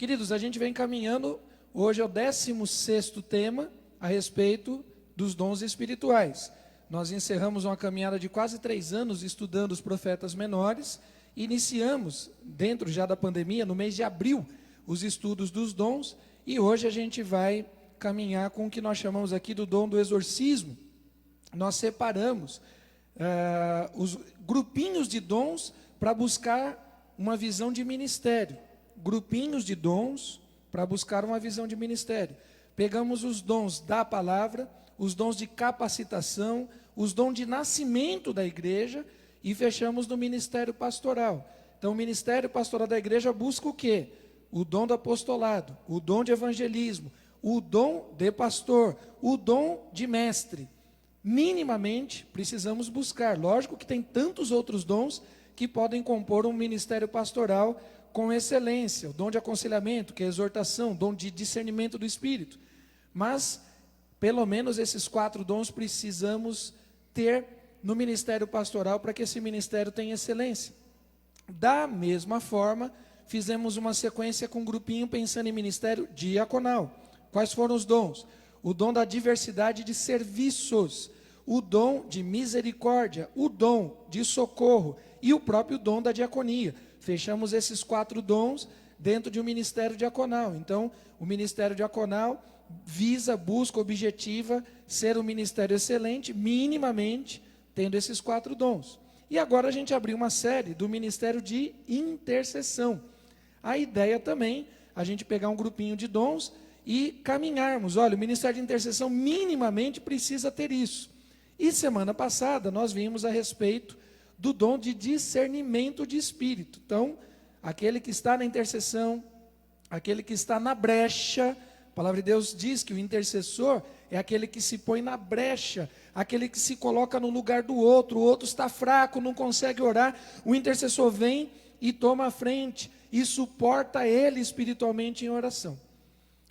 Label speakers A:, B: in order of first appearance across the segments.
A: Queridos, a gente vem caminhando, hoje é o 16º tema a respeito dos dons espirituais. Nós encerramos uma caminhada de quase 3 anos estudando os profetas menores, iniciamos, dentro já da pandemia, no mês de abril, os estudos dos dons, e hoje a gente vai caminhar com o que nós chamamos aqui do dom do exorcismo. Nós separamos os grupinhos de dons para buscar uma visão de ministério. Grupinhos de dons para buscar uma visão de ministério. Pegamos os dons da palavra, os dons de capacitação, os dons de nascimento da igreja e fechamos no ministério pastoral. Então, o ministério pastoral da igreja busca o quê? O dom do apostolado, o dom de evangelismo, o dom de pastor, o dom de mestre. Minimamente, precisamos buscar. Lógico que tem tantos outros dons que podem compor um ministério pastoral com excelência. O dom de aconselhamento, que é a exortação, o dom de discernimento do Espírito. Mas, pelo menos esses 4 dons precisamos ter no ministério pastoral para que esse ministério tenha excelência. Da mesma forma, fizemos uma sequência com um grupinho pensando em ministério diaconal. Quais foram os dons? O dom da diversidade de serviços, o dom de misericórdia, o dom de socorro e o próprio dom da diaconia. Fechamos esses 4 dons dentro de um ministério diaconal. Então, o ministério diaconal busca, objetiva ser um ministério excelente, minimamente, tendo esses 4 dons. E agora a gente abriu uma série do ministério de intercessão. A ideia também, a gente pegar um grupinho de dons e caminharmos. Olha, o ministério de intercessão minimamente precisa ter isso. E semana passada nós vimos a respeito do dom de discernimento de espírito. Então, aquele que está na intercessão, aquele que está na brecha, a palavra de Deus diz que o intercessor é aquele que se põe na brecha, aquele que se coloca no lugar do outro, o outro está fraco, não consegue orar, o intercessor vem e toma a frente e suporta ele espiritualmente em oração.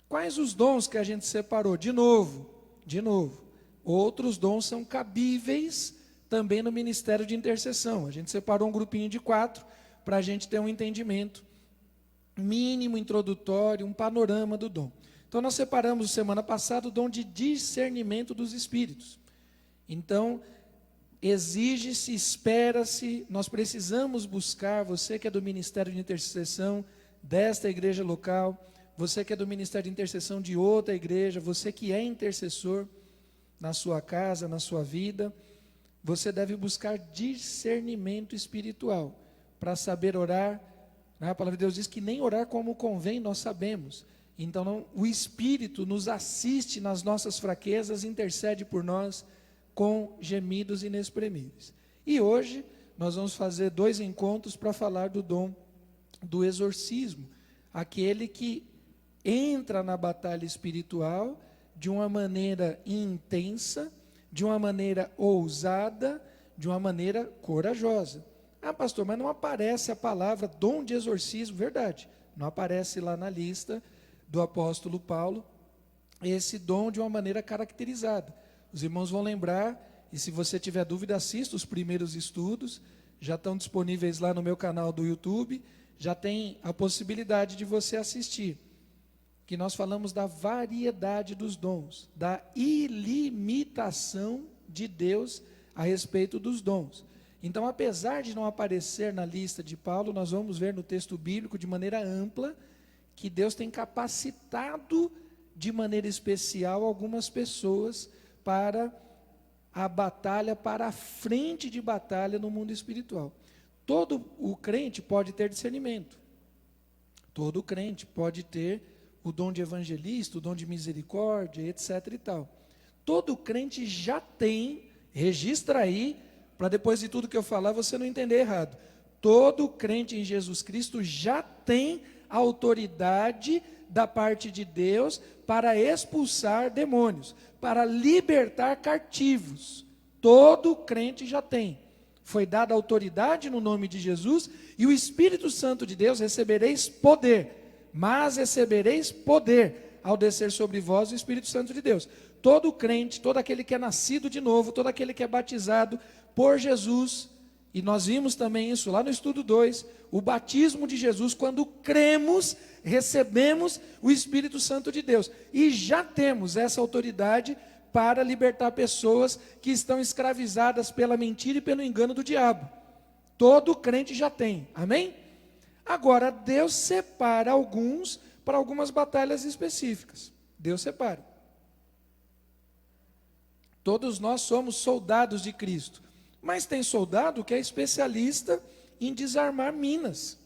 A: Quais os dons que a gente separou? De novo, outros dons são cabíveis também no ministério de intercessão. A gente separou um grupinho de 4 para a gente ter um entendimento mínimo, introdutório, um panorama do dom. Então nós separamos semana passada o dom de discernimento dos espíritos. Então, exige-se, espera-se, nós precisamos buscar, você que é do ministério de intercessão desta igreja local, você que é do ministério de intercessão de outra igreja, você que é intercessor na sua casa, na sua vida, você deve buscar discernimento espiritual para saber orar. A palavra de Deus diz que nem orar como convém nós sabemos. Então o Espírito nos assiste nas nossas fraquezas, intercede por nós com gemidos inexprimíveis. E hoje nós vamos fazer 2 encontros para falar do dom do exorcismo, aquele que entra na batalha espiritual de uma maneira intensa, de uma maneira ousada, de uma maneira corajosa. Ah, pastor, mas não aparece a palavra dom de exorcismo, verdade, não aparece lá na lista do apóstolo Paulo, esse dom de uma maneira caracterizada. Os irmãos vão lembrar, e se você tiver dúvida, assista os primeiros estudos, já estão disponíveis lá no meu canal do YouTube, já tem a possibilidade de você assistir, que nós falamos da variedade dos dons, da ilimitação de Deus a respeito dos dons. Então, apesar de não aparecer na lista de Paulo, nós vamos ver no texto bíblico de maneira ampla, que Deus tem capacitado de maneira especial algumas pessoas para a batalha, para a frente de batalha no mundo espiritual. Todo o crente pode ter discernimento, todo crente pode ter o dom de evangelista, o dom de misericórdia, etc. e tal. Todo crente já tem, registra aí, para depois de tudo que eu falar você não entender errado. Todo crente em Jesus Cristo já tem autoridade da parte de Deus para expulsar demônios, para libertar cativos. Todo crente já tem. Foi dada autoridade no nome de Jesus, e o Espírito Santo de Deus recebereis poder, mas recebereis poder ao descer sobre vós o Espírito Santo de Deus. Todo crente, todo aquele que é nascido de novo, todo aquele que é batizado por Jesus, E nós vimos também isso lá no estudo 2, o batismo de Jesus, quando cremos, recebemos o Espírito Santo de Deus. E já temos essa autoridade para libertar pessoas que estão escravizadas pela mentira e pelo engano do diabo. Todo crente já tem, amém? Agora, Deus separa alguns para algumas batalhas específicas. Deus separa. Todos nós somos soldados de Cristo. Mas tem soldado que é especialista em desarmar minas.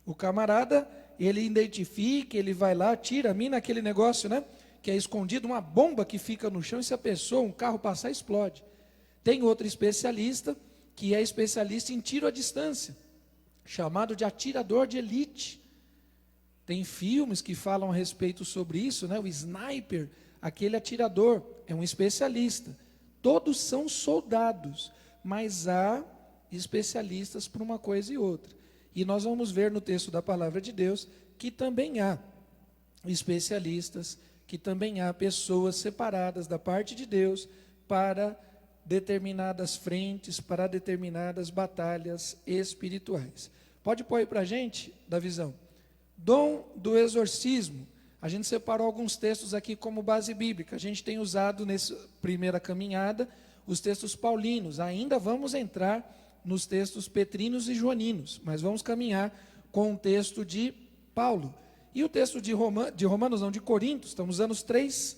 A: O camarada, ele identifica, ele vai lá, tira a mina, aquele negócio, né? Que é escondido, uma bomba que fica no chão, e se a pessoa, um carro passar, explode. Tem outro especialista, que é especialista em tiro à distância, chamado de atirador de elite. Tem filmes que falam a respeito sobre isso, né? O sniper, aquele atirador, é um especialista. Todos são soldados, mas há especialistas para uma coisa e outra. E nós vamos ver no texto da palavra de Deus que também há especialistas, que também há pessoas separadas da parte de Deus para determinadas frentes, para determinadas batalhas espirituais. Pode pôr aí para a gente, da visão. Dom do exorcismo. A gente separou alguns textos aqui como base bíblica. A gente tem usado nessa primeira caminhada os textos paulinos. Ainda vamos entrar nos textos petrinos e joaninos, mas vamos caminhar com o texto de Paulo. E o texto de Coríntios, estamos usando os 3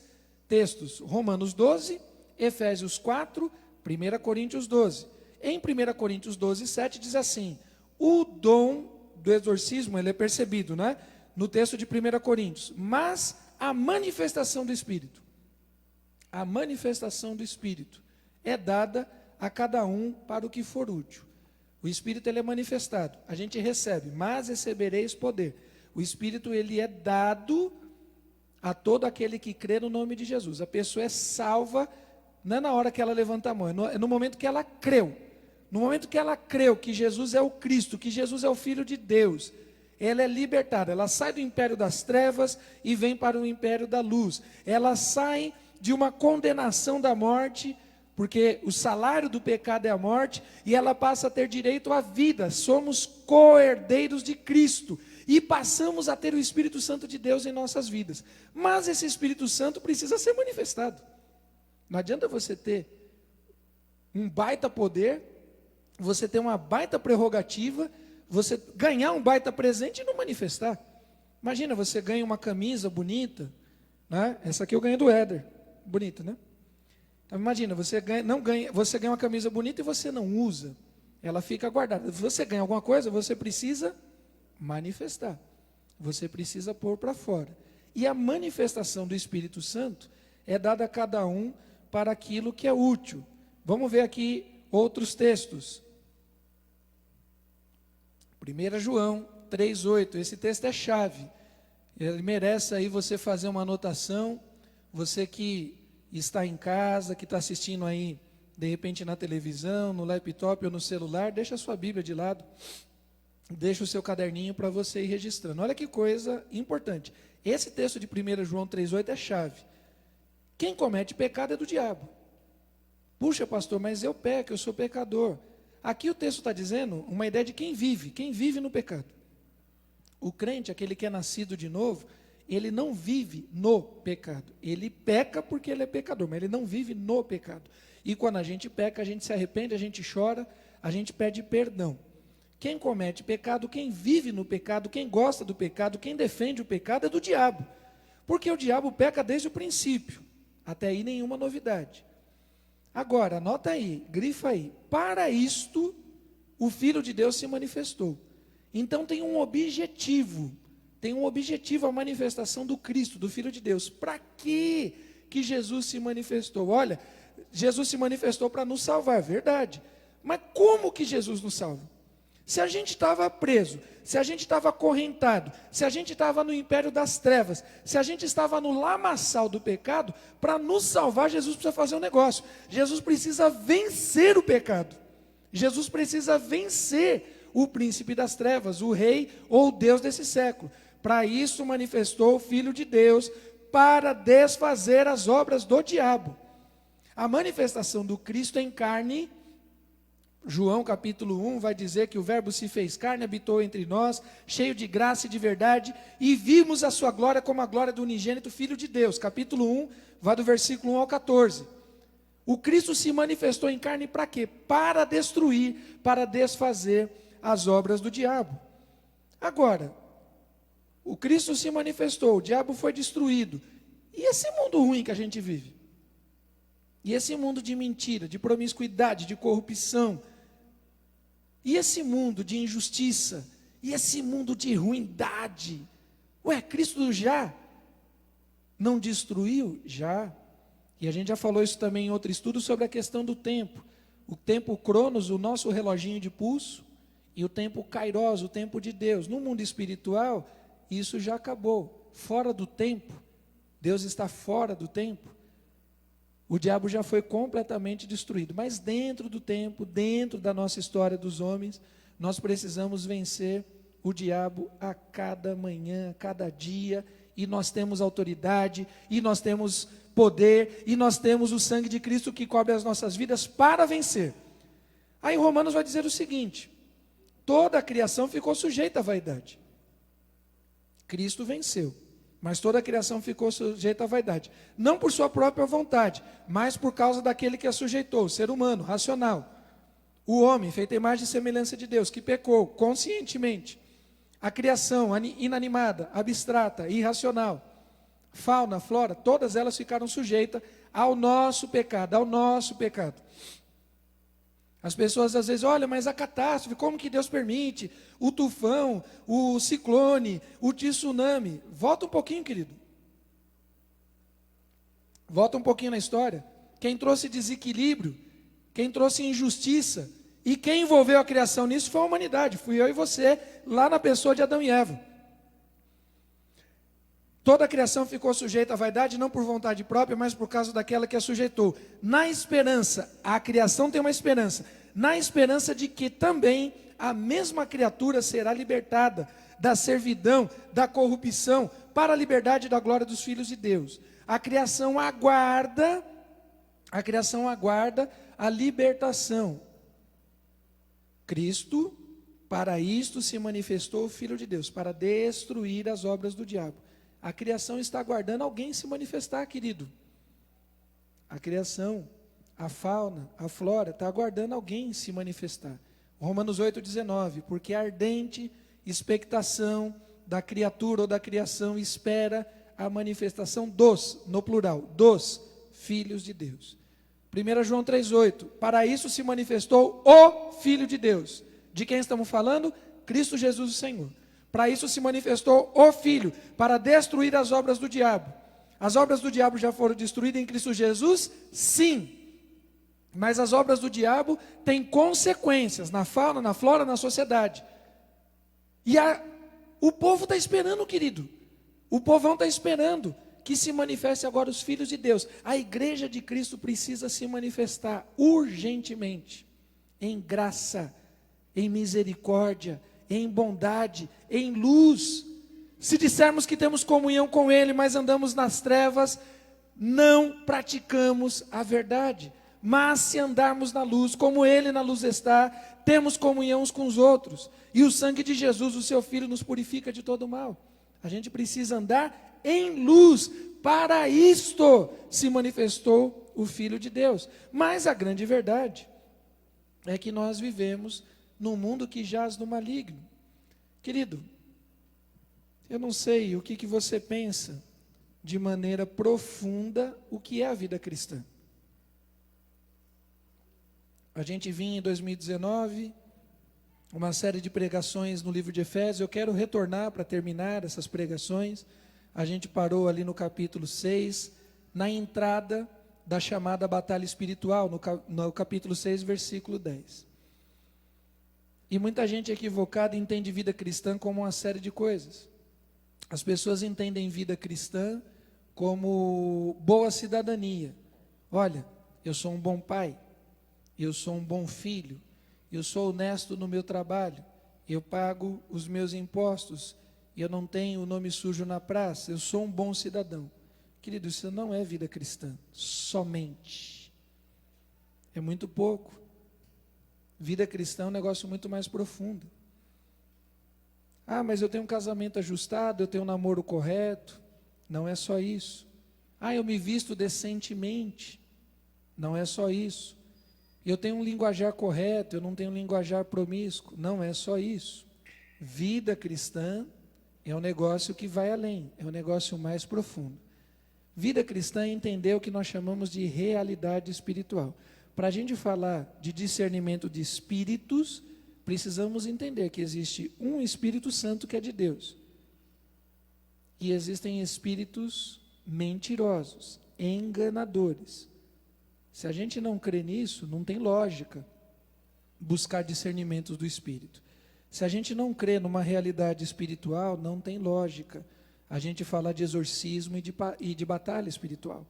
A: textos. Romanos 12, Efésios 4, 1 Coríntios 12. Em 1 Coríntios 12, 7 diz assim: o dom do exorcismo, ele é percebido, né? No texto de 1 Coríntios, mas a manifestação do Espírito, é dada a cada um para o que for útil. O Espírito, ele é manifestado, a gente recebe, mas recebereis poder. O Espírito, ele é dado a todo aquele que crê no nome de Jesus. A pessoa é salva, não é na hora que ela levanta a mão, é no momento que ela creu. No momento que ela creu que Jesus é o Cristo, que Jesus é o Filho de Deus, ela é libertada, ela sai do império das trevas e vem para o império da luz. Ela sai de uma condenação da morte, porque o salário do pecado é a morte, e ela passa a ter direito à vida. Somos co-herdeiros de Cristo e passamos a ter o Espírito Santo de Deus em nossas vidas. Mas esse Espírito Santo precisa ser manifestado. Não adianta você ter um baita poder, você ter uma baita prerrogativa, você ganhar um baita presente e não manifestar. Imagina, você ganha uma camisa bonita, né? Essa aqui eu ganhei do Éder, bonita, né? Então imagina, você ganha uma camisa bonita e você não usa, ela fica guardada. Se você ganha alguma coisa, você precisa manifestar, você precisa pôr para fora. E a manifestação do Espírito Santo é dada a cada um para aquilo que é útil. Vamos ver aqui outros textos. 1 João 3,8, esse texto é chave. Ele merece aí você fazer uma anotação. Você que está em casa, que está assistindo aí, de repente na televisão, no laptop ou no celular, deixa a sua Bíblia de lado, deixa o seu caderninho para você ir registrando. Olha que coisa importante. Esse texto de 1 João 3,8 é chave. Quem comete pecado é do diabo. Puxa, pastor, mas eu peco, eu sou pecador. Aqui o texto está dizendo uma ideia de quem vive no pecado. O crente, aquele que é nascido de novo, ele não vive no pecado. Ele peca porque ele é pecador, mas ele não vive no pecado. E quando a gente peca, a gente se arrepende, a gente chora, a gente pede perdão. Quem comete pecado, quem vive no pecado, quem gosta do pecado, quem defende o pecado é do diabo. Porque o diabo peca desde o princípio. Até aí nenhuma novidade. Agora, anota aí, grifa aí. Para isto, o Filho de Deus se manifestou. Então tem um objetivo a manifestação do Cristo, do Filho de Deus. Para que Jesus se manifestou? Olha, Jesus se manifestou para nos salvar, verdade. Mas como que Jesus nos salva? Se a gente estava preso, se a gente estava acorrentado, se a gente estava no império das trevas, se a gente estava no lamaçal do pecado, para nos salvar, Jesus precisa fazer um negócio. Jesus precisa vencer o pecado. Jesus precisa vencer o príncipe das trevas, o rei ou o Deus desse século. Para isso manifestou o Filho de Deus, para desfazer as obras do diabo. A manifestação do Cristo em carne João capítulo 1 vai dizer que o verbo se fez carne, habitou entre nós, cheio de graça e de verdade, e vimos a sua glória como a glória do unigênito Filho de Deus. Capítulo 1, vai do versículo 1 ao 14. O Cristo se manifestou em carne para quê? Para destruir, para desfazer as obras do diabo. Agora, o Cristo se manifestou, o diabo foi destruído. E esse mundo ruim que a gente vive? E esse mundo de mentira, de promiscuidade, de corrupção? E esse mundo de injustiça? E esse mundo de ruindade? Ué, Cristo já não destruiu? Já. E a gente já falou isso também em outro estudo sobre a questão do tempo. O tempo Cronos, o nosso reloginho de pulso, e o tempo Kairos, o tempo de Deus. No mundo espiritual, isso já acabou. Fora do tempo, Deus está fora do tempo. O diabo já foi completamente destruído. Mas dentro do tempo, dentro da nossa história dos homens, nós precisamos vencer o diabo a cada manhã, a cada dia. E nós temos autoridade, e nós temos poder, e nós temos o sangue de Cristo que cobre as nossas vidas para vencer. Aí Romanos vai dizer o seguinte: toda a criação ficou sujeita à vaidade. Cristo venceu, mas toda a criação ficou sujeita à vaidade. Não por sua própria vontade, mas por causa daquele que a sujeitou, o ser humano, racional. O homem, feito à imagem e semelhança de Deus, que pecou conscientemente. A criação inanimada, abstrata, irracional, fauna, flora, todas elas ficaram sujeitas ao nosso pecado, ao nosso pecado. As pessoas às vezes, olha, mas a catástrofe, como que Deus permite? O tufão, o ciclone, o tsunami. Volta um pouquinho, querido. Volta um pouquinho na história. Quem trouxe desequilíbrio, quem trouxe injustiça, e quem envolveu a criação nisso foi a humanidade. Fui eu e você, lá na pessoa de Adão e Eva. Toda a criação ficou sujeita à vaidade, não por vontade própria, mas por causa daquela que a sujeitou. Na esperança, a criação tem uma esperança. Na esperança de que também a mesma criatura será libertada da servidão, da corrupção, para a liberdade da glória dos filhos de Deus. A criação aguarda a libertação. Cristo, para isto se manifestou o Filho de Deus, para destruir as obras do diabo. A criação está aguardando alguém se manifestar, querido. A criação, a fauna, a flora, está aguardando alguém se manifestar. Romanos 8,19, porque a ardente expectação da criatura ou da criação espera a manifestação dos, no plural, dos filhos de Deus. 1 João 3,8, para isso se manifestou o Filho de Deus. De quem estamos falando? Cristo Jesus o Senhor. Para isso se manifestou o Filho, para destruir as obras do diabo. As obras do diabo já foram destruídas em Cristo Jesus? Sim. Mas as obras do diabo têm consequências na fauna, na flora, na sociedade. E o povo está esperando, querido. O povão está esperando que se manifeste agora os filhos de Deus. A igreja de Cristo precisa se manifestar urgentemente, em graça, em misericórdia, em bondade, em luz. Se dissermos que temos comunhão com Ele, mas andamos nas trevas, não praticamos a verdade. Mas se andarmos na luz, como Ele na luz está, temos comunhão uns com os outros. E o sangue de Jesus, o seu Filho, nos purifica de todo mal. A gente precisa andar em luz. Para isto se manifestou o Filho de Deus. Mas a grande verdade é que nós vivemos num mundo que jaz no maligno. Querido, eu não sei o que você pensa de maneira profunda o que é a vida cristã. A gente vinha em 2019, uma série de pregações no livro de Efésios. Eu quero retornar para terminar essas pregações. A gente parou ali no capítulo 6, na entrada da chamada batalha espiritual, no capítulo 6, versículo 10. E muita gente equivocada entende vida cristã como uma série de coisas. As pessoas entendem vida cristã como boa cidadania. Olha, eu sou um bom pai, eu sou um bom filho, eu sou honesto no meu trabalho, eu pago os meus impostos, eu não tenho o nome sujo na praça, eu sou um bom cidadão. Querido, isso não é vida cristã, somente. É muito pouco. Vida cristã é um negócio muito mais profundo. Ah, mas eu tenho um casamento ajustado, eu tenho um namoro correto. Não é só isso. Ah, eu me visto decentemente. Não é só isso. Eu tenho um linguajar correto, eu não tenho um linguajar promíscuo. Não é só isso. Vida cristã é um negócio que vai além, é um negócio mais profundo. Vida cristã é entender o que nós chamamos de realidade espiritual. Para a gente falar de discernimento de espíritos, precisamos entender que existe um Espírito Santo que é de Deus. E existem espíritos mentirosos, enganadores. Se a gente não crê nisso, não tem lógica buscar discernimentos do Espírito. Se a gente não crê numa realidade espiritual, não tem lógica a gente falar de exorcismo e de batalha espiritual.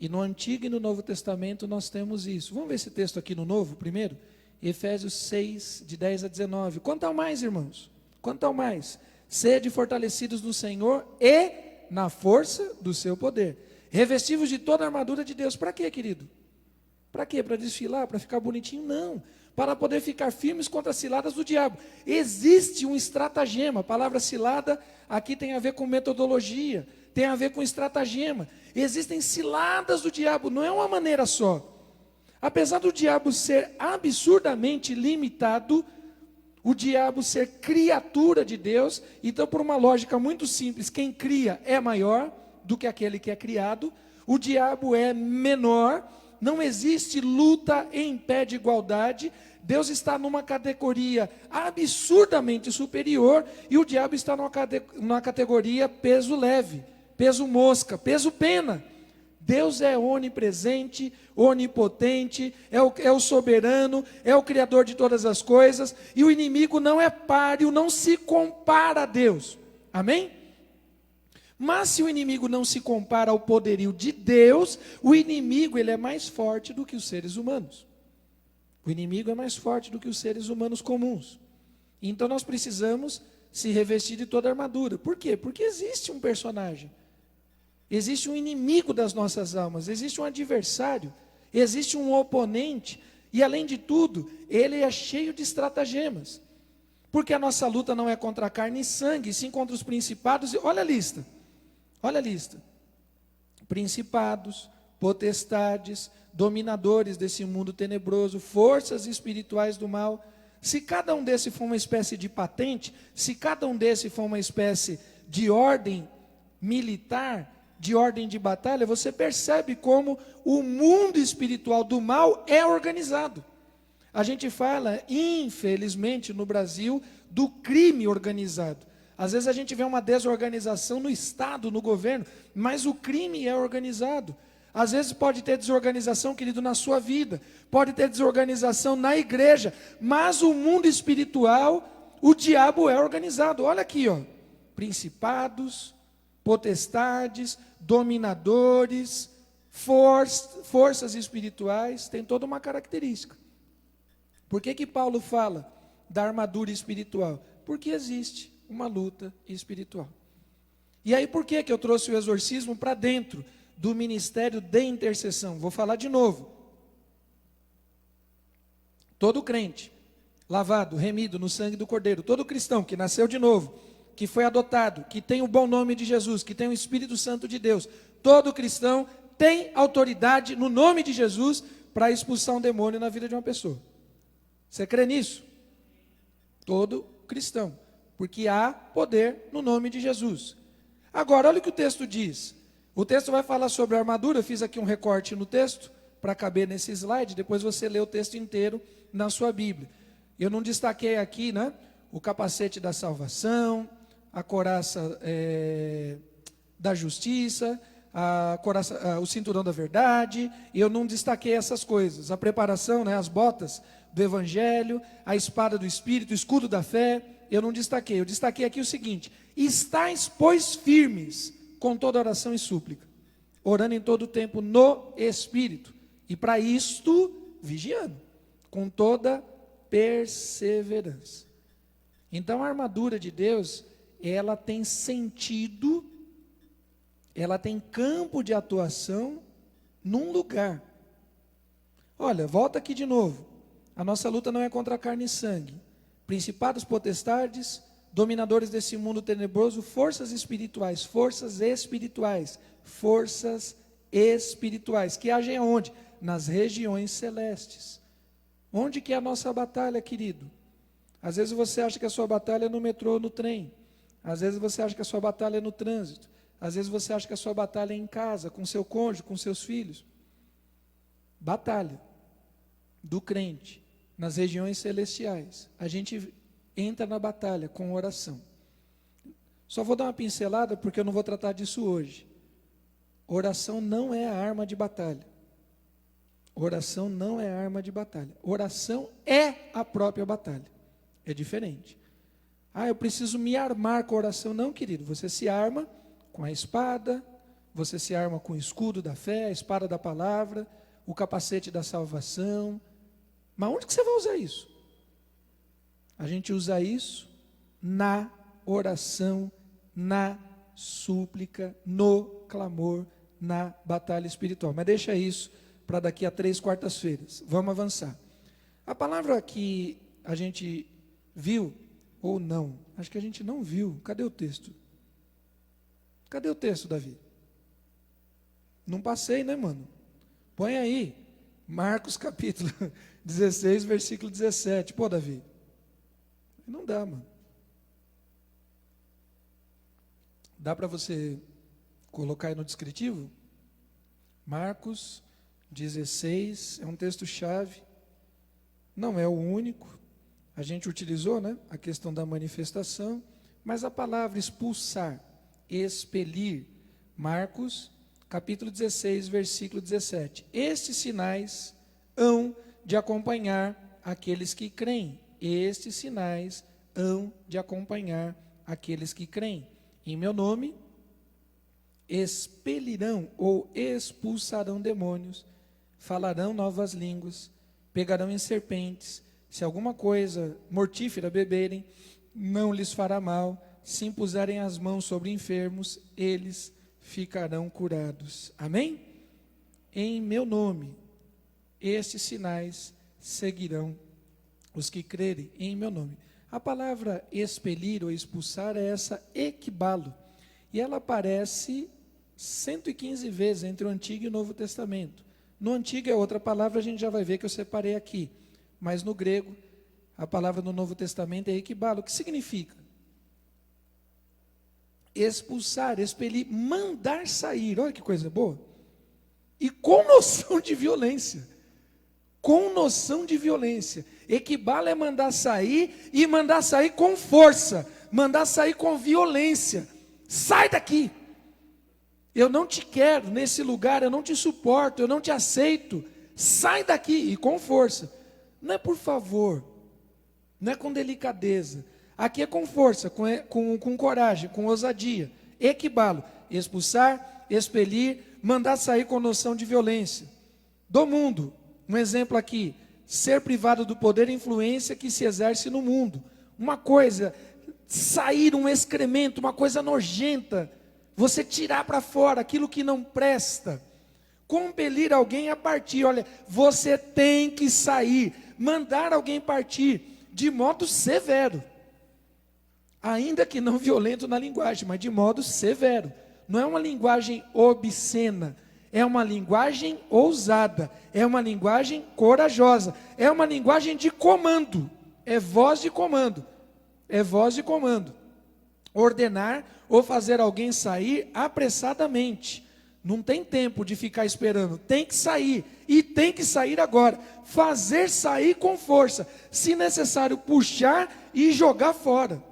A: E no Antigo e no Novo Testamento nós temos isso. Vamos ver esse texto aqui no Novo primeiro? Efésios 6, de 10 a 19. Quanto ao mais, irmãos? Quanto ao mais? Sede fortalecidos no Senhor e na força do seu poder. Revestivos de toda a armadura de Deus. Para quê, querido? Para quê? Para desfilar? Para ficar bonitinho? Não. Para poder ficar firmes contra as ciladas do diabo. Existe um estratagema. A palavra cilada aqui tem a ver com metodologia, tem a ver com estratagema. Existem ciladas do diabo, não é uma maneira só. Apesar do diabo ser absurdamente limitado, o diabo ser criatura de Deus, então por uma lógica muito simples, quem cria é maior do que aquele que é criado, o diabo é menor, não existe luta em pé de igualdade, Deus está numa categoria absurdamente superior e o diabo está numa categoria peso leve, peso mosca, peso pena. Deus é onipresente, onipotente, é o soberano, é o criador de todas as coisas, e o inimigo não é páreo, não se compara a Deus. Amém? Mas se o inimigo não se compara ao poderio de Deus, o inimigo ele é mais forte do que os seres humanos. O inimigo é mais forte do que os seres humanos comuns. Então nós precisamos se revestir de toda a armadura. Por quê? Porque existe um personagem. Existe um inimigo das nossas almas, existe um adversário, existe um oponente, e além de tudo, ele é cheio de estratagemas. Porque a nossa luta não é contra carne e sangue, sim contra os principados. Olha a lista. Olha a lista. Principados, potestades, dominadores desse mundo tenebroso, forças espirituais do mal. Se cada um desse for uma espécie de patente, se cada um desse for uma espécie de ordem militar, de ordem de batalha, você percebe como o mundo espiritual do mal é organizado. A gente fala, infelizmente, no Brasil, do crime organizado. Às vezes a gente vê uma desorganização no Estado, no governo, mas o crime é organizado. Às vezes pode ter desorganização, querido, na sua vida, pode ter desorganização na igreja, mas o mundo espiritual, o diabo é organizado. Olha aqui, ó, principados, potestades, dominadores, forças espirituais, tem toda uma característica. Por que Paulo fala da armadura espiritual? Porque existe uma luta espiritual. E aí por que eu trouxe o exorcismo para dentro do ministério de intercessão? Vou falar de novo. Todo crente, lavado, remido no sangue do Cordeiro, todo cristão que nasceu de novo, que foi adotado, que tem o bom nome de Jesus, que tem o Espírito Santo de Deus, todo cristão tem autoridade no nome de Jesus para expulsar um demônio na vida de uma pessoa. Você crê nisso? Todo cristão, porque há poder no nome de Jesus. Agora, olha o que o texto diz. O texto vai falar sobre a armadura, eu fiz aqui um recorte no texto, para caber nesse slide, depois você lê o texto inteiro na sua Bíblia. Eu não destaquei aqui, né, o capacete da salvação, a couraça da justiça, o cinturão da verdade, eu não destaquei essas coisas, a preparação, né, as botas do evangelho, a espada do Espírito, o escudo da fé, eu não destaquei, eu destaquei aqui o seguinte: estais, pois, firmes, com toda oração e súplica, orando em todo o tempo no Espírito, e para isto, vigiando, com toda perseverança. Então a armadura de Deus, ela tem sentido, ela tem campo de atuação num lugar. Olha, volta aqui de novo. A nossa luta não é contra a carne e sangue. Principados, potestades, dominadores desse mundo tenebroso, forças espirituais, que agem aonde? Nas regiões celestes. Onde que é a nossa batalha, querido? Às vezes você acha que a sua batalha é no metrô ou no trem. Às vezes você acha que a sua batalha é no trânsito. Às vezes você acha que a sua batalha é em casa, com seu cônjuge, com seus filhos. Batalha do crente nas regiões celestiais. A gente entra na batalha com oração. Só vou dar uma pincelada porque eu não vou tratar disso hoje. Oração não é a arma de batalha. Oração não é a arma de batalha. Oração é a própria batalha. É diferente. Eu preciso me armar com a oração. Não, querido, você se arma com a espada, você se arma com o escudo da fé, a espada da palavra, o capacete da salvação. Mas onde que você vai usar isso? A gente usa isso na oração, na súplica, no clamor, na batalha espiritual. Mas deixa isso para daqui a 3 quartas-feiras. Vamos avançar. A palavra que a gente viu, ou não, acho que a gente não viu. Cadê o texto? Cadê o texto, Davi? Não passei, né, mano? Põe aí, Marcos capítulo 16, versículo 17. Pô, Davi, não dá, mano. Dá para você colocar aí no descritivo? Marcos 16, é um texto-chave. Não é o único. A gente utilizou, né, a questão da manifestação, mas a palavra expulsar, expelir, Marcos, capítulo 16, versículo 17. Estes sinais hão de acompanhar aqueles que creem. Estes sinais hão de acompanhar aqueles que creem. Em meu nome, expelirão ou expulsarão demônios, falarão novas línguas, pegarão em serpentes. Se alguma coisa mortífera beberem, não lhes fará mal. Se impuserem as mãos sobre enfermos, eles ficarão curados. Amém? Em meu nome, estes sinais seguirão os que crerem em meu nome. A palavra expelir ou expulsar é essa ekbalo. E ela aparece 115 vezes entre o Antigo e o Novo Testamento. No Antigo é outra palavra, a gente já vai ver que eu separei aqui. Mas no grego, a palavra no Novo Testamento é ekbalo. O que significa? Expulsar, expelir, mandar sair. Olha que coisa boa. E com noção de violência. Com noção de violência. Ekbalo é mandar sair e mandar sair com força. Mandar sair com violência. Sai daqui. Eu não te quero nesse lugar, eu não te suporto, eu não te aceito. Sai daqui e com força. Não é por favor, não é com delicadeza. Aqui é com força, com coragem, com ousadia. Ekbalo, expulsar, expelir, mandar sair com noção de violência. Do mundo, um exemplo aqui, ser privado do poder e influência que se exerce no mundo. Uma coisa, sair um excremento, uma coisa nojenta, você tirar para fora aquilo que não presta. Compelir alguém a partir, olha, você tem que sair, mandar alguém partir de modo severo. Ainda que não violento na linguagem, mas de modo severo. Não é uma linguagem obscena, é uma linguagem ousada, é uma linguagem corajosa, é uma linguagem de comando, é voz de comando, é voz de comando. Ordenar ou fazer alguém sair apressadamente. Não tem tempo de ficar esperando, tem que sair, e tem que sair agora. Fazer sair com força, se necessário puxar e jogar fora.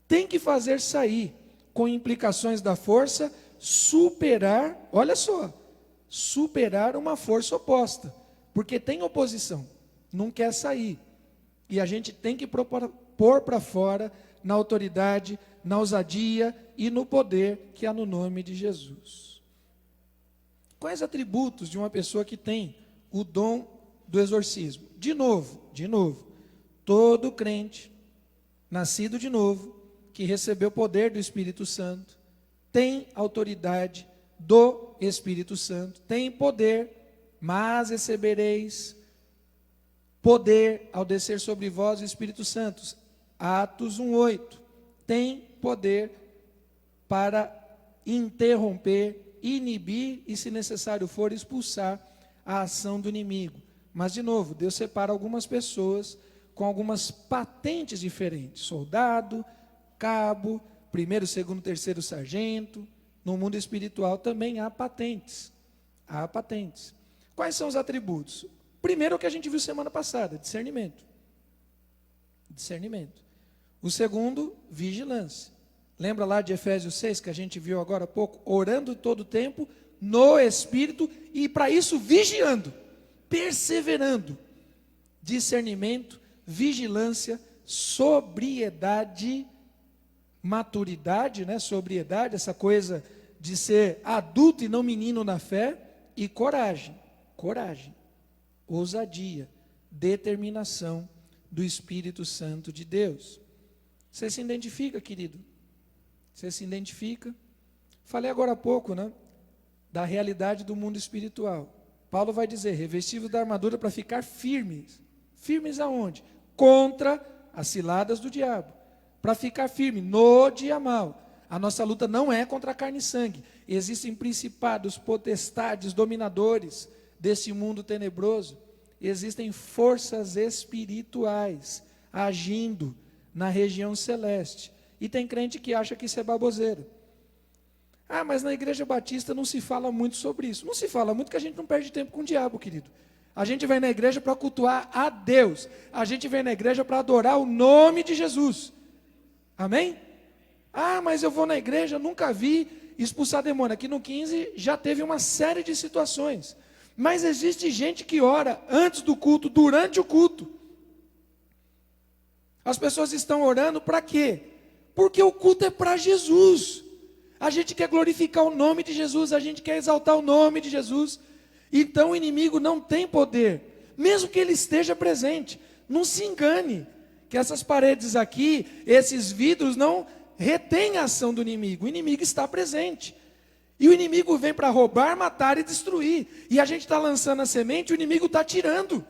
A: Tem que fazer sair, com implicações da força, superar, olha só, superar uma força oposta, porque tem oposição, não quer sair, e a gente tem que pôr para fora, na autoridade, na ousadia e no poder que há no nome de Jesus. Quais atributos de uma pessoa que tem o dom do exorcismo? De novo, todo crente, nascido de novo, que recebeu o poder do Espírito Santo, tem autoridade do Espírito Santo, tem poder, mas recebereis poder ao descer sobre vós o Espírito Santo. Atos 1:8. Tem poder para interromper, inibir e, se necessário for, expulsar a ação do inimigo. Mas, de novo, Deus separa algumas pessoas com algumas patentes diferentes. Soldado, cabo, primeiro, segundo, terceiro sargento. No mundo espiritual também há patentes. Há patentes. Quais são os atributos? Primeiro, o que a gente viu semana passada, discernimento. Discernimento. O segundo, vigilância. Lembra lá de Efésios 6, que a gente viu agora há pouco? Orando todo o tempo no Espírito e, para isso, vigiando, perseverando. Discernimento, vigilância, sobriedade, maturidade, né? Sobriedade, essa coisa de ser adulto e não menino na fé, e coragem, ousadia, determinação do Espírito Santo de Deus. Você se identifica, querido? Você se identifica? Falei agora há pouco, né? Da realidade do mundo espiritual. Paulo vai dizer, revestivos da armadura para ficar firmes. Firmes aonde? Contra as ciladas do diabo. Para ficar firme no dia mau. A nossa luta não é contra a carne e sangue. Existem principados, potestades, dominadores desse mundo tenebroso. Existem forças espirituais agindo na região celeste. E tem crente que acha que isso é baboseiro. Ah, mas na igreja batista não se fala muito sobre isso. Não se fala muito porque a gente não perde tempo com o diabo, querido. A gente vem na igreja para cultuar a Deus. A gente vem na igreja para adorar o nome de Jesus. Amém? Ah, mas eu vou na igreja, nunca vi expulsar demônio. Aqui no 15 já teve uma série de situações. Mas existe gente que ora antes do culto, durante o culto. As pessoas estão orando para quê? Porque o culto é para Jesus. A gente quer glorificar o nome de Jesus, a gente quer exaltar o nome de Jesus. Então o inimigo não tem poder, mesmo que ele esteja presente. Não se engane, que essas paredes aqui, esses vidros não retêm a ação do inimigo. O inimigo está presente. E o inimigo vem para roubar, matar e destruir. E a gente está lançando a semente, o inimigo está tirando.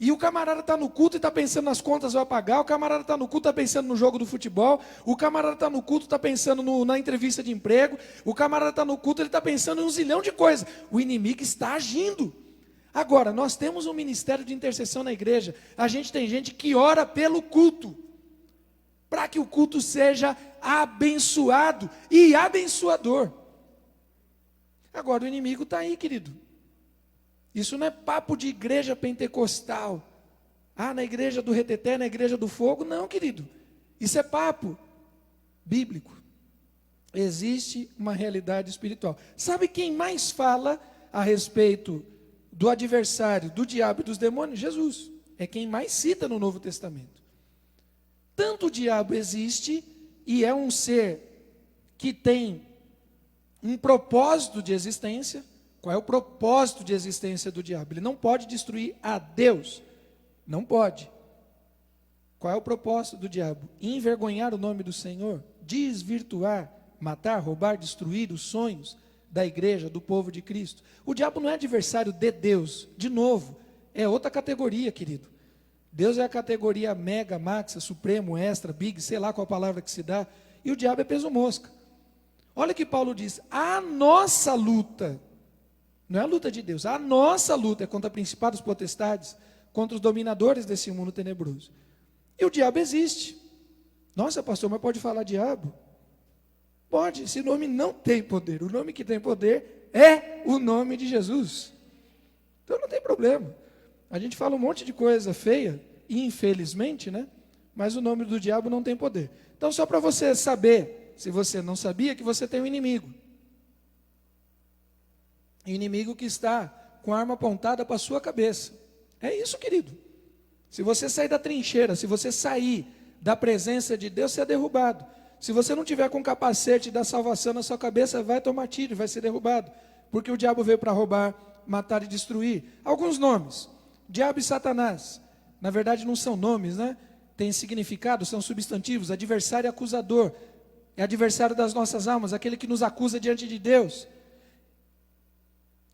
A: E o camarada está no culto e está pensando nas contas vai pagar, o camarada está no culto e está pensando no jogo do futebol, o camarada está no culto e está pensando na entrevista de emprego, o camarada está no culto e ele está pensando em um zilhão de coisas. O inimigo está agindo. Agora, nós temos um ministério de intercessão na igreja, a gente tem gente que ora pelo culto, para que o culto seja abençoado e abençoador. Agora o inimigo está aí, querido. Isso não é papo de igreja pentecostal. Ah, na igreja do reteté, na igreja do fogo. Não, querido. Isso é papo bíblico. Existe uma realidade espiritual. Sabe quem mais fala a respeito do adversário, do diabo e dos demônios? Jesus. É quem mais cita no Novo Testamento. Tanto o diabo existe e é um ser que tem um propósito de existência. Qual é o propósito de existência do diabo? Ele não pode destruir a Deus. Não pode. Qual é o propósito do diabo? Envergonhar o nome do Senhor, desvirtuar, matar, roubar, destruir os sonhos da igreja, do povo de Cristo. O diabo não é adversário de Deus. De novo, é outra categoria, querido. Deus é a categoria mega, maxa, supremo, extra, big, sei lá qual a palavra que se dá. E o diabo é peso mosca. Olha o que Paulo diz. A nossa luta... Não é a luta de Deus, a nossa luta é contra principados, potestades, contra os dominadores desse mundo tenebroso. E o diabo existe. Nossa, pastor, mas pode falar diabo? Pode, esse nome não tem poder. O nome que tem poder é o nome de Jesus. Então não tem problema. A gente fala um monte de coisa feia, infelizmente, né? Mas o nome do diabo não tem poder. Então só para você saber, se você não sabia, que você tem um inimigo. Inimigo que está com a arma apontada para a sua cabeça. É isso, querido. Se você sair da trincheira, se você sair da presença de Deus, você é derrubado. Se você não tiver com o capacete da salvação na sua cabeça, vai tomar tiro, vai ser derrubado. Porque o diabo veio para roubar, matar e destruir. Alguns nomes. Diabo e Satanás. Na verdade não são nomes, né? Tem significado, são substantivos. Adversário e acusador. É adversário das nossas almas, aquele que nos acusa diante de Deus.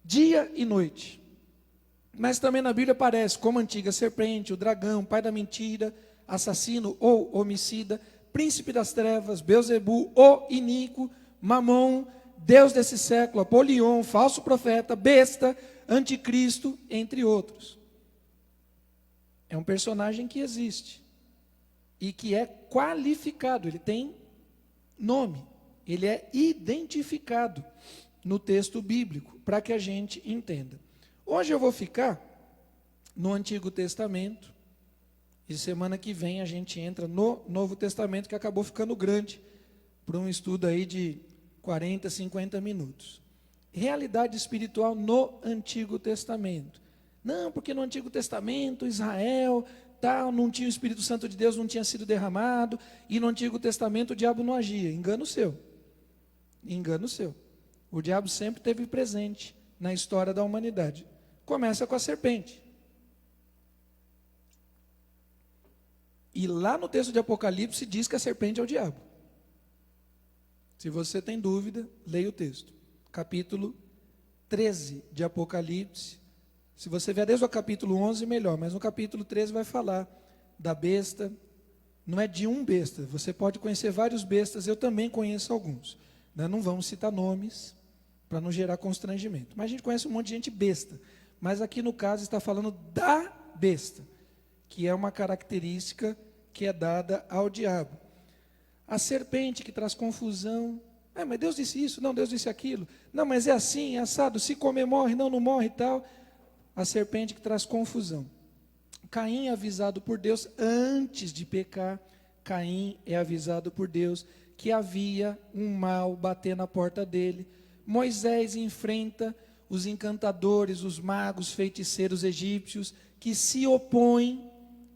A: Dia e noite. Mas também na Bíblia aparece como antiga serpente, o dragão, pai da mentira, assassino ou homicida, príncipe das trevas, Beelzebu, o iníquo, Mamon, Deus desse século, Apolion, falso profeta, besta, anticristo, entre outros. É um personagem que existe e que é qualificado, ele tem nome, ele é identificado no texto bíblico, para que a gente entenda. Hoje eu vou ficar no Antigo Testamento, e semana que vem a gente entra no Novo Testamento, que acabou ficando grande, para um estudo aí de 40, 50 minutos. Realidade espiritual no Antigo Testamento. Não, porque no Antigo Testamento, Israel, tal, não tinha o Espírito Santo de Deus, não tinha sido derramado, e no Antigo Testamento o diabo não agia. Engano seu. Engano seu. O diabo sempre esteve presente na história da humanidade. Começa com a serpente. E lá no texto de Apocalipse diz que a serpente é o diabo. Se você tem dúvida, leia o texto. Capítulo 13 de Apocalipse. Se você vier desde o capítulo 11, melhor. Mas no capítulo 13 vai falar da besta. Não é de um besta. Você pode conhecer vários bestas. Eu também conheço alguns. Não vamos citar nomes para não gerar constrangimento. Mas a gente conhece um monte de gente besta. Mas aqui no caso está falando da besta, que é uma característica que é dada ao diabo. A serpente que traz confusão. Mas Deus disse isso, não, Deus disse aquilo. Não, mas é assim, é assado, se comer morre, não morre e tal. A serpente que traz confusão. Caim é avisado por Deus antes de pecar. Caim é avisado por Deus que havia um mal bater na porta dele. Moisés enfrenta os encantadores, os magos, feiticeiros egípcios, que se opõem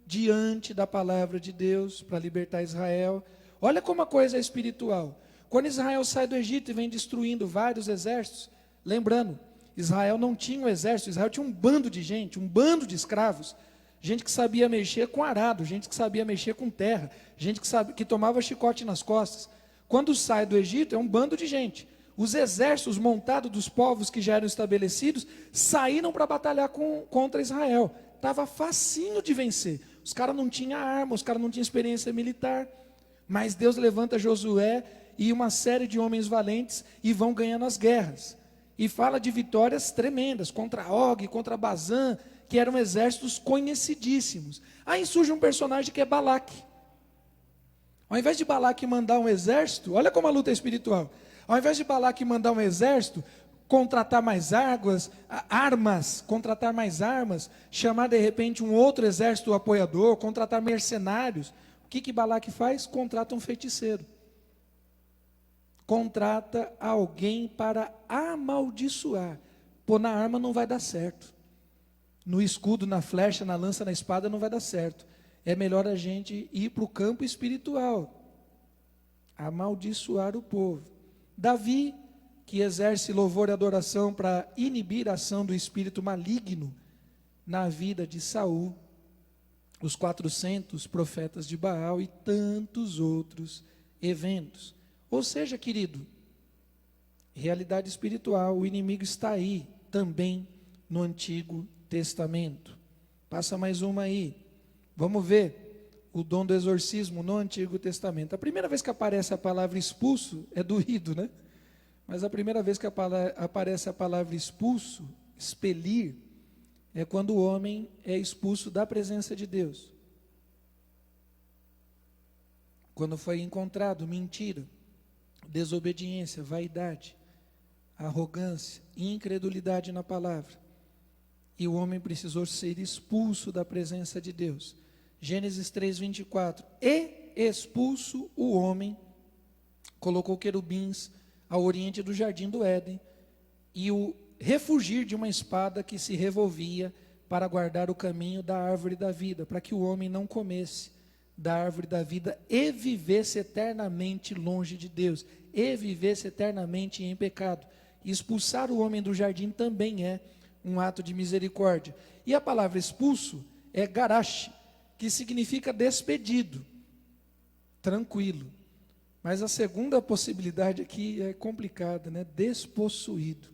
A: diante da palavra de Deus para libertar Israel. Olha como a coisa é espiritual. Quando Israel sai do Egito e vem destruindo vários exércitos, lembrando, Israel não tinha um exército, Israel tinha um bando de gente, um bando de escravos, gente que sabia mexer com arado, gente que sabia mexer com terra, gente que tomava chicote nas costas. Quando sai do Egito, é um bando de gente. Os exércitos montados dos povos que já eram estabelecidos saíram para batalhar contra Israel. Estava facinho de vencer. Os caras não tinham arma, os caras não tinham experiência militar. Mas Deus levanta Josué e uma série de homens valentes e vão ganhando as guerras. E fala de vitórias tremendas contra Og, contra Bazã, que eram exércitos conhecidíssimos. Aí surge um personagem que é Balaque. Ao invés de Balaque mandar um exército, olha como a luta é espiritual. Ao invés de Balaque mandar um exército, contratar mais contratar mais armas, chamar de repente um outro exército apoiador, contratar mercenários. O que Balaque faz? Contrata um feiticeiro. Contrata alguém para amaldiçoar. Pô, na arma não vai dar certo. No escudo, na flecha, na lança, na espada não vai dar certo. É melhor a gente ir para o campo espiritual. Amaldiçoar o povo. Davi, que exerce louvor e adoração para inibir a ação do espírito maligno na vida de Saul, os 400 profetas de Baal e tantos outros eventos. Ou seja, querido, realidade espiritual, o inimigo está aí também no Antigo Testamento. Passa mais uma aí. Vamos ver o dom do exorcismo no Antigo Testamento. A primeira vez que aparece a palavra expulso é doído, né? Mas a primeira vez que aparece a palavra expulso, expelir, é quando o homem é expulso da presença de Deus. Quando foi encontrado mentira, desobediência, vaidade, arrogância, incredulidade na palavra. E o homem precisou ser expulso da presença de Deus. Gênesis 3:24. E expulso o homem, colocou querubins ao oriente do jardim do Éden, e o refugir de uma espada que se revolvia para guardar o caminho da árvore da vida, para que o homem não comesse da árvore da vida e vivesse eternamente longe de Deus, e vivesse eternamente em pecado. E expulsar o homem do jardim também é um ato de misericórdia. E a palavra expulso é garash, que significa despedido, tranquilo. Mas a segunda possibilidade aqui é complicada, né? Despossuído.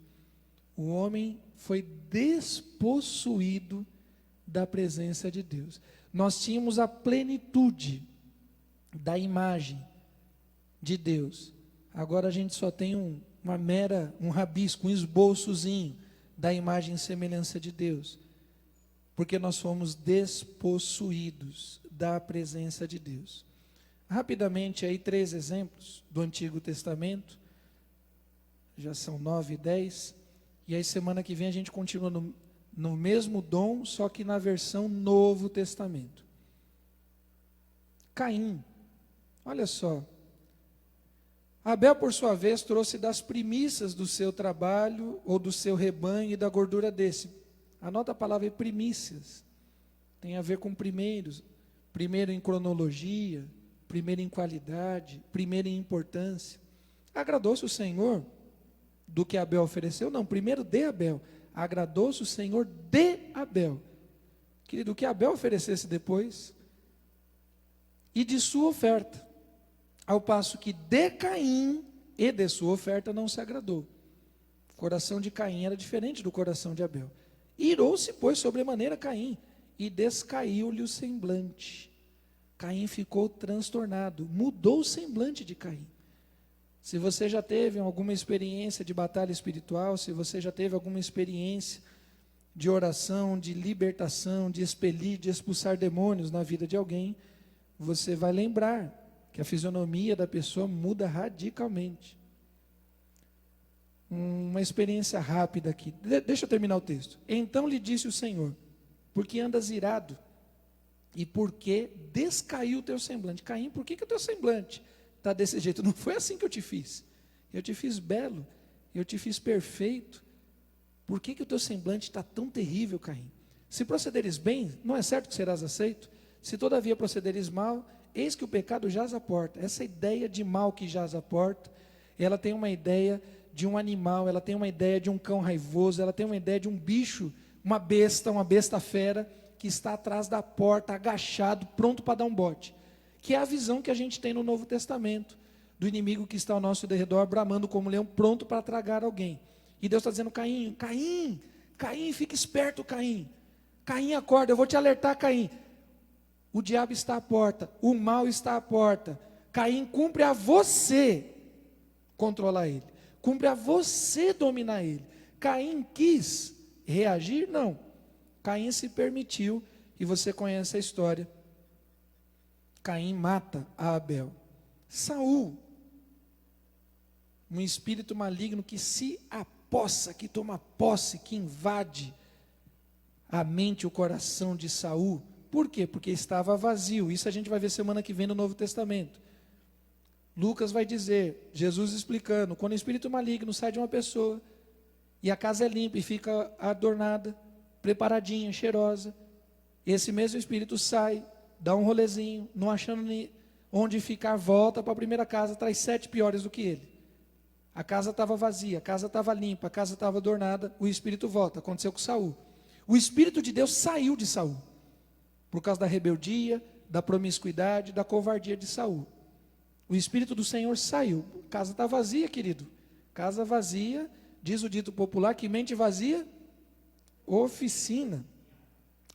A: O homem foi despossuído da presença de Deus. Nós tínhamos a plenitude da imagem de Deus. Agora a gente só tem um rabisco, um esboçozinho da imagem e semelhança de Deus. Porque nós fomos despossuídos da presença de Deus. Rapidamente aí 3 exemplos do Antigo Testamento. Já são 9 e 10. E aí semana que vem a gente continua no mesmo dom, só que na versão Novo Testamento. Caim, olha só. Abel, por sua vez, trouxe das primícias do seu trabalho, ou do seu rebanho e da gordura desse. Anota a palavra primícias. Tem a ver com primeiros. Primeiro em cronologia, primeiro em qualidade, primeiro em importância. Agradou-se o Senhor do que Abel ofereceu? Não, primeiro de Abel. Agradou-se o Senhor de Abel. Querido, o que Abel oferecesse depois, e de sua oferta, ao passo que de Caim e de sua oferta não se agradou. O coração de Caim era diferente do coração de Abel. Irou-se, pois, sobremaneira Caim, e descaiu-lhe o semblante. Caim ficou transtornado, mudou o semblante de Caim. Se você já teve alguma experiência de batalha espiritual, se você já teve alguma experiência de oração, de libertação, de expelir, de expulsar demônios na vida de alguém, você vai lembrar que a fisionomia da pessoa muda radicalmente. Uma experiência rápida aqui. Deixa eu terminar o texto. Então lhe disse o Senhor: por que andas irado? E por que descaiu o teu semblante? Caim, por que o teu semblante está desse jeito? Não foi assim que eu te fiz. Eu te fiz belo, eu te fiz perfeito. Por que o teu semblante está tão terrível, Caim? Se procederes bem, não é certo que serás aceito? Se todavia procederes mal, eis que o pecado jaz à porta. Essa ideia de mal que jaz à porta, ela tem uma ideia de um animal, ela tem uma ideia de um cão raivoso, ela tem uma ideia de um bicho, uma besta fera, que está atrás da porta, agachado, pronto para dar um bote. Que é a visão que a gente tem no Novo Testamento, do inimigo que está ao nosso derredor, bramando como leão, pronto para tragar alguém. E Deus está dizendo: Caim, Caim, Caim, fica esperto, Caim. Caim, acorda, eu vou te alertar, Caim. O diabo está à porta, o mal está à porta. Caim, cumpre a você controlar ele. Cumpre a você dominar ele. Caim quis reagir? Não. Caim se permitiu, e você conhece a história. Caim mata a Abel. Saul, um espírito maligno que se apossa, que toma posse, que invade a mente e o coração de Saul. Por quê? Porque estava vazio. Isso a gente vai ver semana que vem no Novo Testamento. Lucas vai dizer, Jesus explicando, quando o espírito maligno sai de uma pessoa, e a casa é limpa e fica adornada, preparadinha, cheirosa, esse mesmo espírito sai, dá um rolezinho, não achando onde ficar, volta para a primeira casa, traz 7 piores do que ele. A casa estava vazia, a casa estava limpa, a casa estava adornada, o espírito volta. Aconteceu com Saul. O espírito de Deus saiu de Saul, por causa da rebeldia, da promiscuidade, da covardia de Saul. O espírito do Senhor saiu. A casa está vazia, querido. Casa vazia, diz o dito popular, que mente vazia, oficina.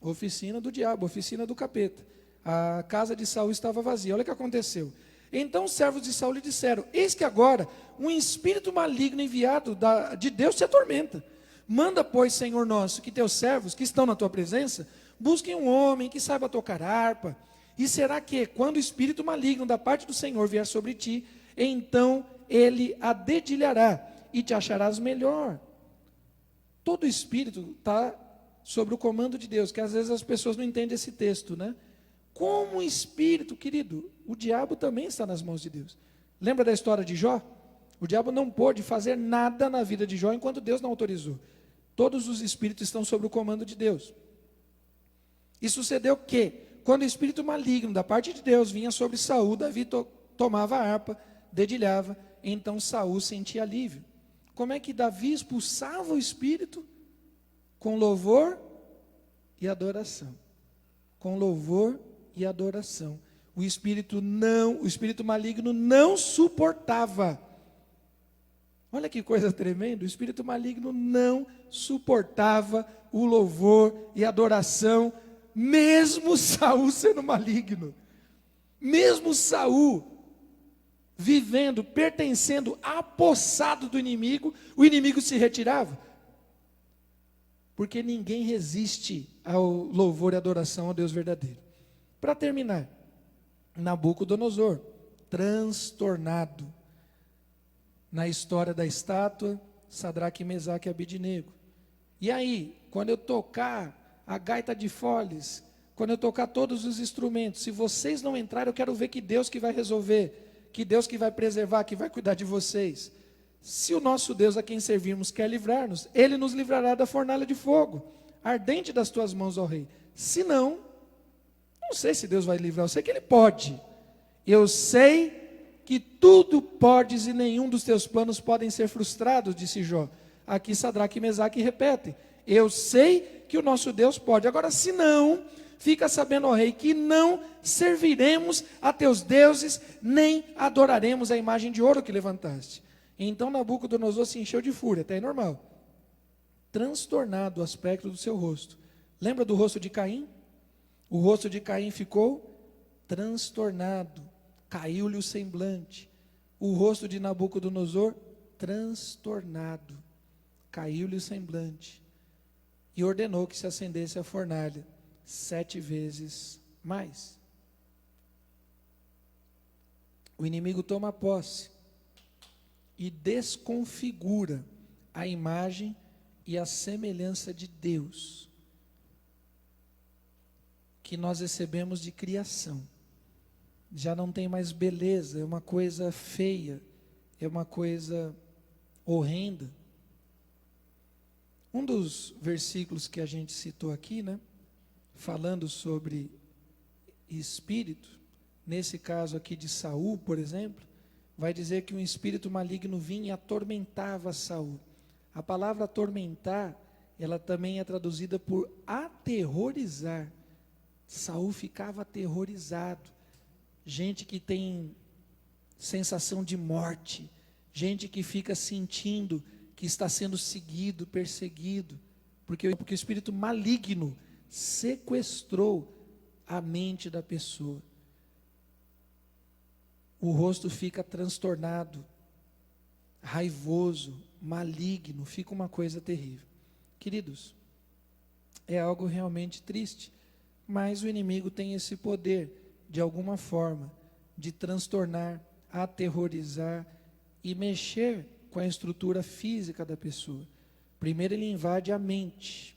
A: Oficina do diabo, oficina do capeta. A casa de Saul estava vazia. Olha o que aconteceu. Então os servos de Saul lhe disseram: eis que agora um espírito maligno enviado de Deus te atormenta. Manda, pois, Senhor nosso, que teus servos que estão na tua presença busquem um homem que saiba tocar harpa. E será que, quando o espírito maligno da parte do Senhor vier sobre ti, então ele a dedilhará e te acharás melhor. Todo espírito está sobre o comando de Deus, que às vezes as pessoas não entendem esse texto, né? Como um espírito, querido, o diabo também está nas mãos de Deus. Lembra da história de Jó? O diabo não pôde fazer nada na vida de Jó enquanto Deus não autorizou. Todos os espíritos estão sob o comando de Deus. E sucedeu que, quando o espírito maligno da parte de Deus vinha sobre Saul, Davi tomava a harpa, dedilhava, então Saul sentia alívio. Como é que Davi expulsava o espírito? Com louvor e adoração. Com louvor e adoração. O espírito maligno não suportava Olha que coisa tremenda, o espírito maligno não suportava o louvor e a adoração, mesmo Saul sendo maligno. Mesmo Saul vivendo, pertencendo, apossado do inimigo, o inimigo se retirava. Porque ninguém resiste ao louvor e adoração ao Deus verdadeiro. Para terminar, Nabucodonosor, transtornado na história da estátua, Sadraque, Mesaque e Abednego. E aí, quando eu tocar a gaita de foles, quando eu tocar todos os instrumentos, se vocês não entrarem, eu quero ver que Deus que vai resolver, que Deus que vai preservar, que vai cuidar de vocês. Se o nosso Deus a quem servimos quer livrar-nos, Ele nos livrará da fornalha de fogo, ardente das tuas mãos, ó rei. Se não, não sei se Deus vai livrar, eu sei que Ele pode. Eu sei que tudo podes e nenhum dos teus planos podem ser frustrados, disse Jó. Aqui Sadraque e Mesaque repetem, eu sei que o nosso Deus pode. Agora, se não, fica sabendo, ó rei, que não serviremos a teus deuses, nem adoraremos a imagem de ouro que levantaste. Então Nabucodonosor se encheu de fúria, até aí normal. Transtornado o aspecto do seu rosto. Lembra do rosto de Caim? O rosto de Caim ficou transtornado, caiu-lhe o semblante. O rosto de Nabucodonosor, transtornado, caiu-lhe o semblante. E ordenou que se acendesse a fornalha 7 vezes mais. O inimigo toma posse e desconfigura a imagem e a semelhança de Deus que nós recebemos de criação. Já não tem mais beleza, é uma coisa feia, é uma coisa horrenda. Um dos versículos que a gente citou aqui, né, falando sobre espírito, nesse caso aqui de Saul, por exemplo, vai dizer que um espírito maligno vinha e atormentava Saul. A palavra atormentar, ela também é traduzida por aterrorizar. Saul ficava aterrorizado. Gente que tem sensação de morte, gente que fica sentindo que está sendo seguido, perseguido, porque o espírito maligno sequestrou a mente da pessoa. O rosto fica transtornado, raivoso, maligno, fica uma coisa terrível. Queridos, é algo realmente triste, mas o inimigo tem esse poder, de alguma forma, de transtornar, aterrorizar e mexer com a estrutura física da pessoa. Primeiro ele invade a mente,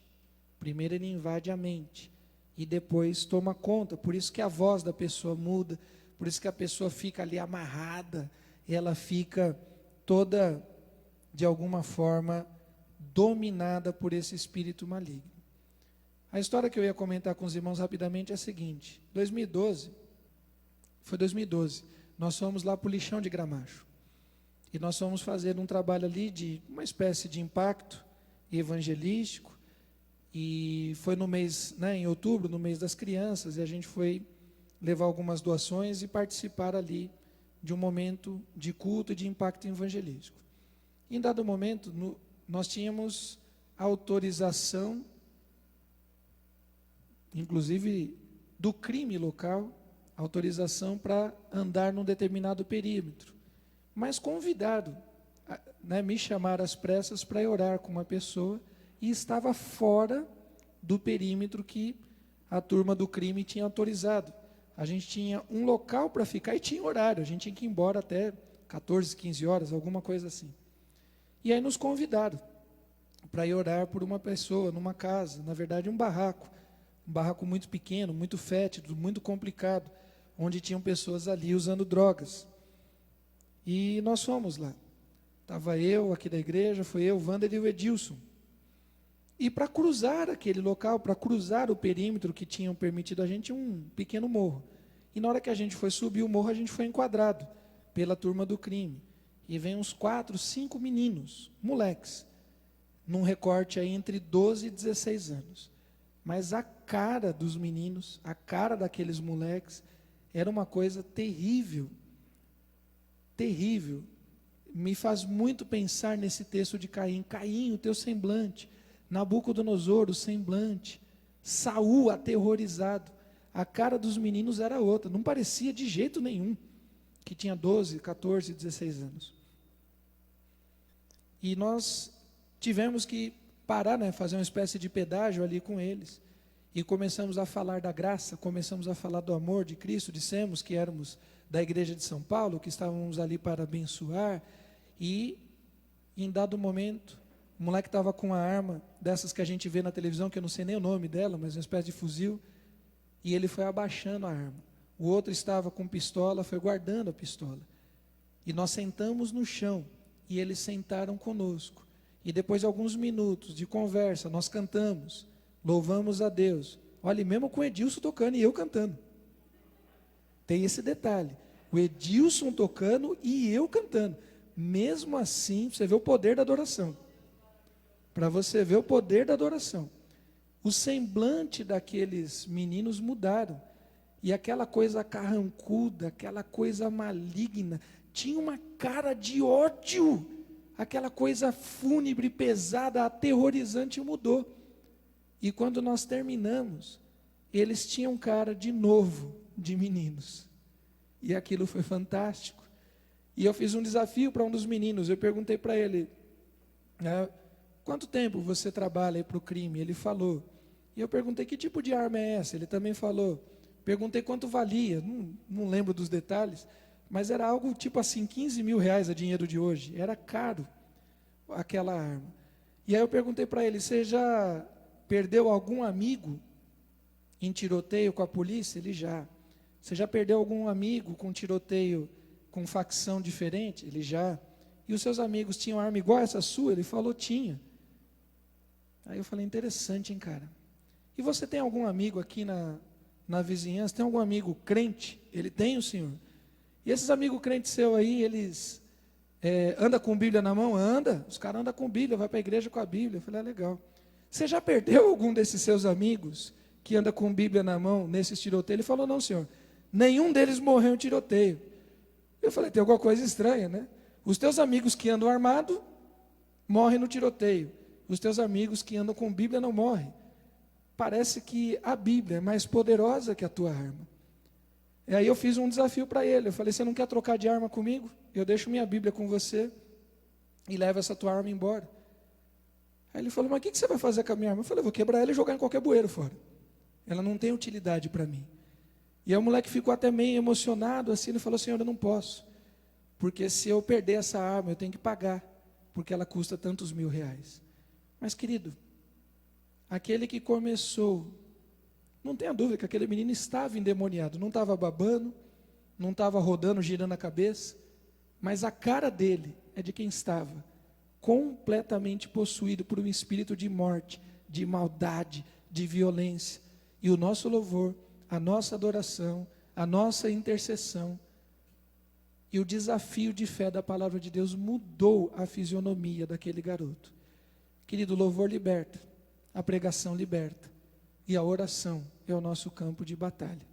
A: e depois toma conta. Por isso que a voz da pessoa muda, por isso que a pessoa fica ali amarrada, ela fica toda, de alguma forma, dominada por esse espírito maligno. A história que eu ia comentar com os irmãos rapidamente é a seguinte: 2012, nós fomos lá para o Lixão de Gramacho, e nós fomos fazer um trabalho ali de uma espécie de impacto evangelístico, e foi no mês, em outubro, no mês das crianças, e a gente foi levar algumas doações e participar ali de um momento de culto e de impacto evangelístico. Em dado momento, nós tínhamos autorização, inclusive do crime local, autorização para andar num determinado perímetro, mas convidado, me chamaram às pressas para orar com uma pessoa, e estava fora do perímetro que a turma do crime tinha autorizado. A gente tinha um local para ficar e tinha horário, a gente tinha que ir embora até 14, 15 horas, alguma coisa assim. E aí nos convidaram para ir orar por uma pessoa, numa casa, na verdade um barraco muito pequeno, muito fétido, muito complicado, onde tinham pessoas ali usando drogas. E nós fomos lá. Estava eu aqui da igreja, foi eu, o Wander e o Edilson. E para cruzar aquele local, para cruzar o perímetro que tinham permitido a gente, um pequeno morro. E na hora que a gente foi subir o morro, a gente foi enquadrado pela turma do crime. E vem uns 4, 5 meninos, moleques, num recorte aí entre 12 e 16 anos. Mas a cara dos meninos, a cara daqueles moleques, era uma coisa terrível. Terrível. me faz muito pensar nesse texto de Caim. Caim, o teu semblante. Nabucodonosor, o semblante. Saul, aterrorizado. A cara dos meninos era outra. Não parecia de jeito nenhum que tinha 12, 14, 16 anos. E nós tivemos que parar, né, fazer uma espécie de pedágio ali com eles. E começamos a falar da graça, começamos a falar do amor de Cristo. Dissemos que éramos da igreja de São Paulo, que estávamos ali para abençoar. E, em dado momento, o moleque estava com uma arma, dessas que a gente vê na televisão, que eu não sei nem o nome dela, mas uma espécie de fuzil. E ele foi abaixando a arma. O outro estava com pistola, foi guardando a pistola. E nós sentamos no chão, e eles sentaram conosco. E depois de alguns minutos de conversa, nós cantamos, louvamos a Deus. Olha, mesmo com o Edilson tocando e eu cantando. Tem esse detalhe. O Edilson tocando e eu cantando. Mesmo assim, você vê o poder da adoração. Para você ver o poder da adoração. O semblante daqueles meninos mudaram. E aquela coisa carrancuda, aquela coisa maligna, tinha uma cara de ódio. Aquela coisa fúnebre, pesada, aterrorizante mudou. E quando nós terminamos, eles tinham cara de novo de meninos. E aquilo foi fantástico. E eu fiz um desafio para um dos meninos. Eu perguntei para ele, quanto tempo você trabalha para o crime? Ele falou. E eu perguntei, que tipo de arma é essa? Ele também falou. Perguntei quanto valia, não lembro dos detalhes, mas era algo tipo assim, 15 mil reais a dinheiro de hoje. Era caro aquela arma. E aí eu perguntei para ele, você já perdeu algum amigo em tiroteio com a polícia? Ele já. Você já perdeu algum amigo com tiroteio com facção diferente? Ele já. E os seus amigos tinham arma igual a essa sua? Ele falou, tinha. Aí eu falei, interessante, hein, cara. E você tem algum amigo aqui na vizinhança? Tem algum amigo crente? Ele tem, o senhor? E esses amigos crentes seus aí, eles andam com Bíblia na mão? Anda. Os caras andam com Bíblia, vai para a igreja com a Bíblia. Eu falei, legal. Você já perdeu algum desses seus amigos que anda com Bíblia na mão nesses tiroteios? Ele falou, não, senhor. Nenhum deles morreu em tiroteio. Eu falei, tem alguma coisa estranha, né? Os teus amigos que andam armados morrem no tiroteio. Os teus amigos que andam com Bíblia não morrem. Parece que a Bíblia é mais poderosa que a tua arma. E aí eu fiz um desafio para ele. Eu falei, você não quer trocar de arma comigo? Eu deixo minha Bíblia com você e levo essa tua arma embora. Aí ele falou, mas o que você vai fazer com a minha arma? Eu falei, vou quebrar ela e jogar em qualquer bueiro fora. Ela não tem utilidade para mim. E aí o moleque ficou até meio emocionado assim, ele falou, senhor, eu não posso. Porque se eu perder essa arma, eu tenho que pagar. Porque ela custa tantos mil reais. Mas querido, aquele que começou, não tenha dúvida que aquele menino estava endemoniado. Não estava babando, não estava rodando, girando a cabeça. Mas a cara dele é de quem estava completamente possuído por um espírito de morte, de maldade, de violência. E o nosso louvor, a nossa adoração, a nossa intercessão e o desafio de fé da palavra de Deus mudou a fisionomia daquele garoto. Querido, o louvor liberta, a pregação liberta e a oração é o nosso campo de batalha.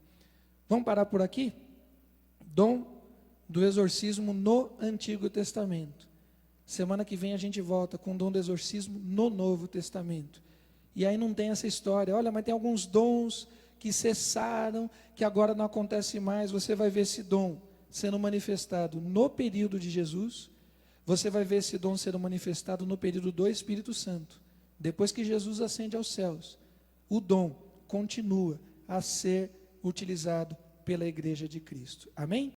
A: Vamos parar por aqui? Dom do exorcismo no Antigo Testamento. Semana que vem a gente volta com o dom do exorcismo no Novo Testamento. E aí não tem essa história, olha, mas tem alguns dons que cessaram, que agora não acontece mais. Você vai ver esse dom sendo manifestado no período de Jesus, você vai ver esse dom sendo manifestado no período do Espírito Santo. Depois que Jesus ascende aos céus, o dom continua a ser utilizado pela igreja de Cristo. Amém?